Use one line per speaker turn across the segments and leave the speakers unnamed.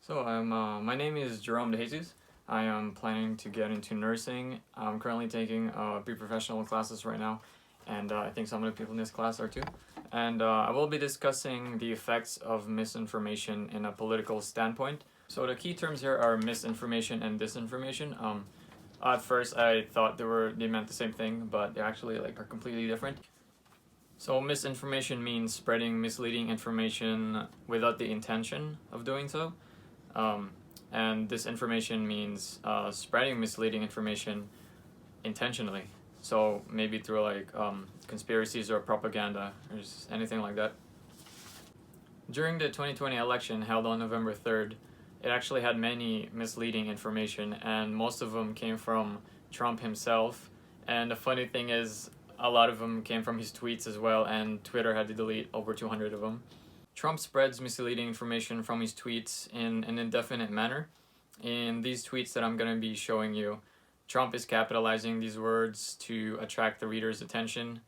My name is Jerome De Jesus. I am planning to get into nursing. I'm currently taking pre-professional classes right now, and I think some of the people in this class are too. And I will be discussing the effects of misinformation in a political standpoint. So the key terms here are misinformation and disinformation. At first, I thought they meant the same thing, but they actually are completely different. So misinformation means spreading misleading information without the intention of doing so. Um, and disinformation means spreading misleading information intentionally. So maybe through conspiracies or propaganda or just anything like that. During the 2020 election held on November 3rd, it actually had many misleading information, and most of them came from Trump himself. And the funny thing is, a lot of them came from his tweets as well, and Twitter had to delete over 200 of them. Trump spreads misleading information from his tweets in an indefinite manner. In these tweets that I'm going to be showing you, Trump is capitalizing these words to attract the reader's attention,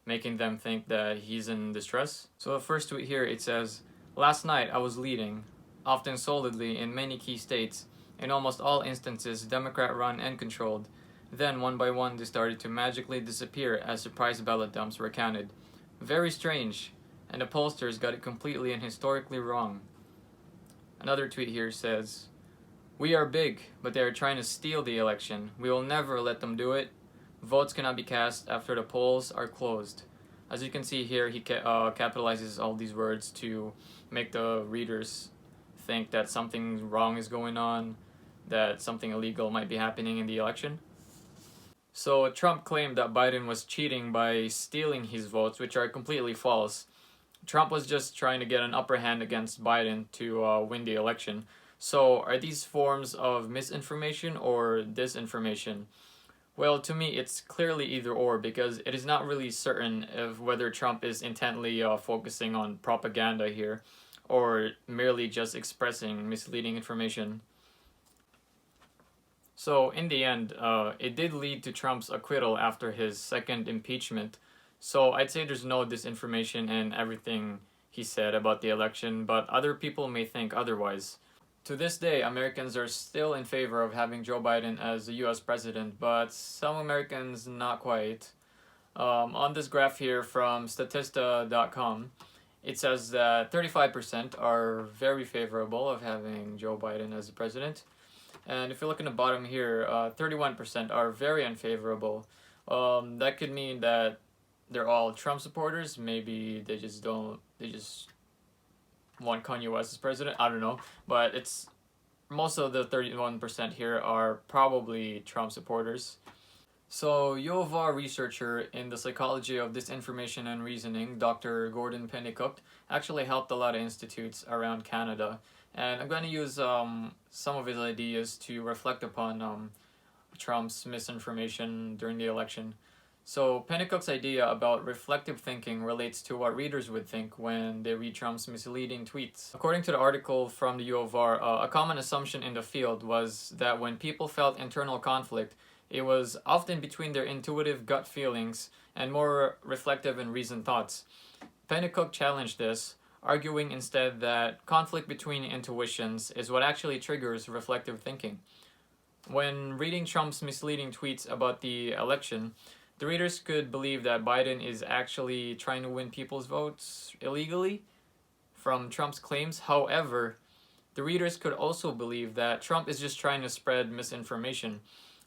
making them think that he's in distress. So the first tweet here, it says, "Last night I was leading, often solidly in many key states, in almost all instances Democrat-run and controlled. Then, one by one, they started to magically disappear as surprise ballot dumps were counted. Very strange. And the pollsters got it completely and historically wrong." Another tweet here says, "We are big, but they are trying to steal the election. We will never let them do it. Votes cannot be cast after the polls are closed." As you can see here, he capitalizes all these words to make the readers think that something wrong is going on, that something illegal might be happening in the election. So Trump claimed that Biden was cheating by stealing his votes, which are completely false. Trump was just trying to get an upper hand against Biden to win the election. So are these forms of misinformation or disinformation? Well, to me, it's clearly either or, because it is not really certain of whether Trump is intently focusing on propaganda here or merely just expressing misleading information. So in the end, it did lead to Trump's acquittal after his second impeachment. So I'd say there's no disinformation in everything he said about the election, but other people may think otherwise. To this day, Americans are still in favor of having Joe Biden as the US president, but some Americans not quite. On this graph here from Statista.com, it says that 35% are very favorable of having Joe Biden as the president. And if you look in the bottom here, 31% are very unfavorable. That could mean that they're all Trump supporters. Maybe they just want Kanye West as president. I don't know. But it's most of the 31% here are probably Trump supporters. So U of R researcher in the psychology of disinformation and reasoning, Dr. Gordon Pennycook, actually helped a lot of institutes around Canada. And I'm going to use some of his ideas to reflect upon Trump's misinformation during the election. So Pennycook's idea about reflective thinking relates to what readers would think when they read Trump's misleading tweets. According to the article from the U of R, a common assumption in the field was that when people felt internal conflict, it was often between their intuitive gut feelings and more reflective and reasoned thoughts. Pennycook challenged this, arguing instead that conflict between intuitions is what actually triggers reflective thinking. When reading Trump's misleading tweets about the election, the readers could believe that Biden is actually trying to win people's votes illegally from Trump's claims. However, the readers could also believe that Trump is just trying to spread misinformation.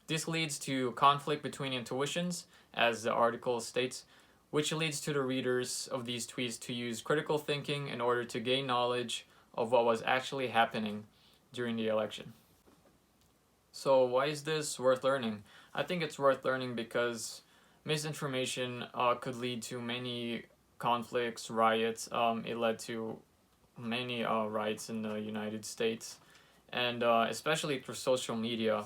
This leads to conflict between intuitions, as the article states, which leads to the readers of these tweets to use critical thinking in order to gain knowledge of what was actually happening during the election. So why is this worth learning? I think it's worth learning because misinformation could lead to many conflicts, riots. It led to many riots in the United States, and especially through social media.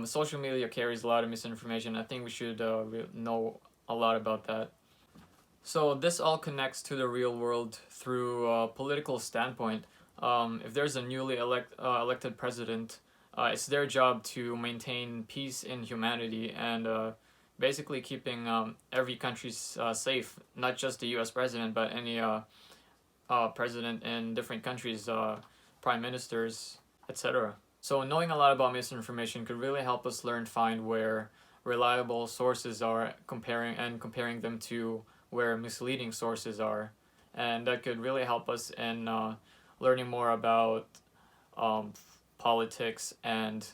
Social media carries a lot of misinformation. I think we should know a lot about that. So this all connects to the real world through a political standpoint. If there's a newly elected president, it's their job to maintain peace in humanity and basically keeping every country safe, not just the U.S. president, but any president in different countries, prime ministers, etc. So knowing a lot about misinformation could really help us find where reliable sources are, comparing them to where misleading sources are, and that could really help us in learning more about um, politics and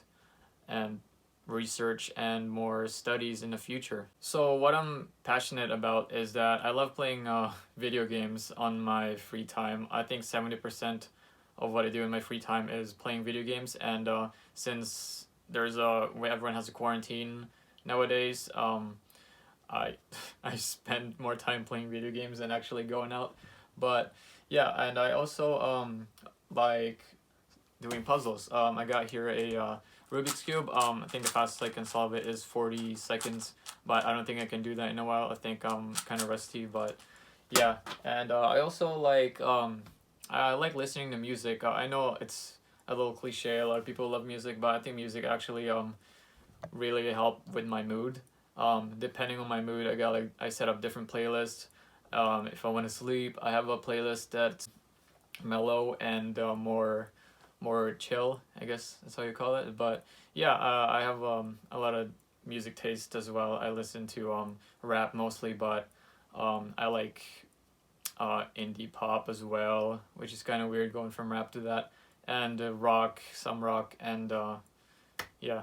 research and more studies in the future. So what I'm passionate about is that I love playing video games on my free time. I think 70% of what I do in my free time is playing video games, and since everyone has a quarantine nowadays, I I spend more time playing video games than actually going out. But yeah, and I also like doing puzzles. I got here a Rubik's Cube. I think the fastest I can solve it is 40 seconds, but I don't think I can do that in a while. I think I'm kind of rusty, but yeah. And I like listening to music. I know it's a little cliche. A lot of people love music, but I think music actually really help with my mood. Depending on my mood, I set up different playlists. If I want to sleep, I have a playlist that's mellow and more chill, I guess that's how you call it. But yeah, I have a lot of music taste as well. I listen to rap mostly, but I like indie pop as well, which is kind of weird going from rap to that, and rock, some rock, and yeah.